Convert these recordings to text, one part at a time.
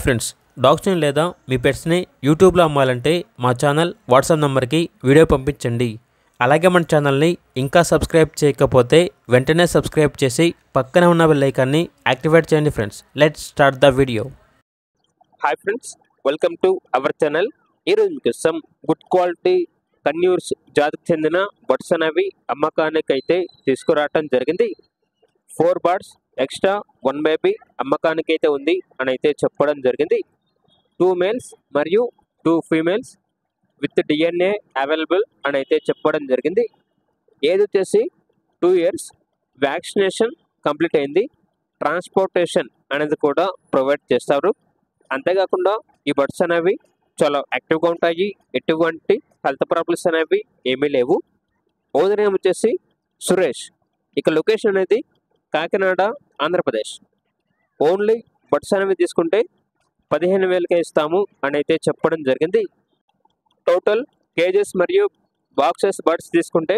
Friends, డాగ్స్ని లేదా మీ పెట్స్ని యూట్యూబ్లో అమ్మాలంటే మా ఛానల్ వాట్సాప్ నెంబర్కి వీడియో పంపించండి. అలాగే మన ఛానల్ని ఇంకా సబ్స్క్రైబ్ చేయకపోతే వెంటనే సబ్స్క్రైబ్ చేసి పక్కనే ఉన్న బెల్ ఐకాన్ని యాక్టివేట్ చేయండి. Friends, let's start the video. Hi friends, welcome to our channel. ఈరోజు కోసం గుడ్ క్వాలిటీ కన్యూర్స్ జాతికి చెందిన బర్డ్స్ అనేవి అమ్మకానికి అయితే తీసుకురావటం జరిగింది. 4 బర్డ్స్ ఎక్స్ట్రా 1 బేబీ అమ్మకానికి అయితే ఉంది అని అయితే చెప్పడం జరిగింది. 2 మేల్స్ మరియు 2 ఫీమేల్స్ విత్ DNA అవైలబుల్ అని అయితే చెప్పడం జరిగింది. ఏది వచ్చేసి 2 years, వ్యాక్సినేషన్ కంప్లీట్ అయింది, ట్రాన్స్పోర్టేషన్ అనేది కూడా ప్రొవైడ్ చేస్తారు. అంతేకాకుండా ఈ బర్డ్స్ అనేవి చాలా యాక్టివ్గా ఉంటాయి, ఎటువంటి హెల్త్ ప్రాబ్లమ్స్ అనేవి ఏమీ లేవు. ఓనర్ నేమ్ వచ్చేసి సురేష్. ఇక లొకేషన్ అనేది కాకినాడ, ఆంధ్రప్రదేశ్. ఓన్లీ బర్డ్స్ అనేవి తీసుకుంటే 15,000కే ఇస్తాము అని అయితే చెప్పడం జరిగింది. టోటల్ కేజెస్ మరియు బాక్సెస్ బర్డ్స్ తీసుకుంటే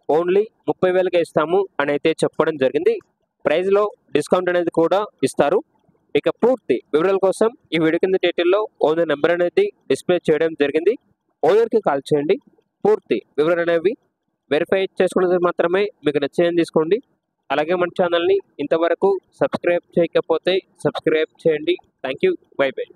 ఓన్లీ 30,000కే ఇస్తాము అని అయితే చెప్పడం జరిగింది. ప్రైస్లో డిస్కౌంట్ అనేది కూడా ఇస్తారు. ఇక పూర్తి వివరాల కోసం ఈ వీడియో కింద టైటిల్లో ఓనర్ నెంబర్ అనేది డిస్ప్లే చేయడం జరిగింది. ఓనర్కి కాల్ చేయండి. పూర్తి వివరాలు అనేవి వెరిఫై చేసుకున్నది మాత్రమే మీకు నచ్చేయని తీసుకోండి. అలాగే మన ఛానల్ని ఇంతవరకు సబ్స్క్రైబ్ చేయకపోతే సబ్స్క్రైబ్ చేయండి. Thank you. By by.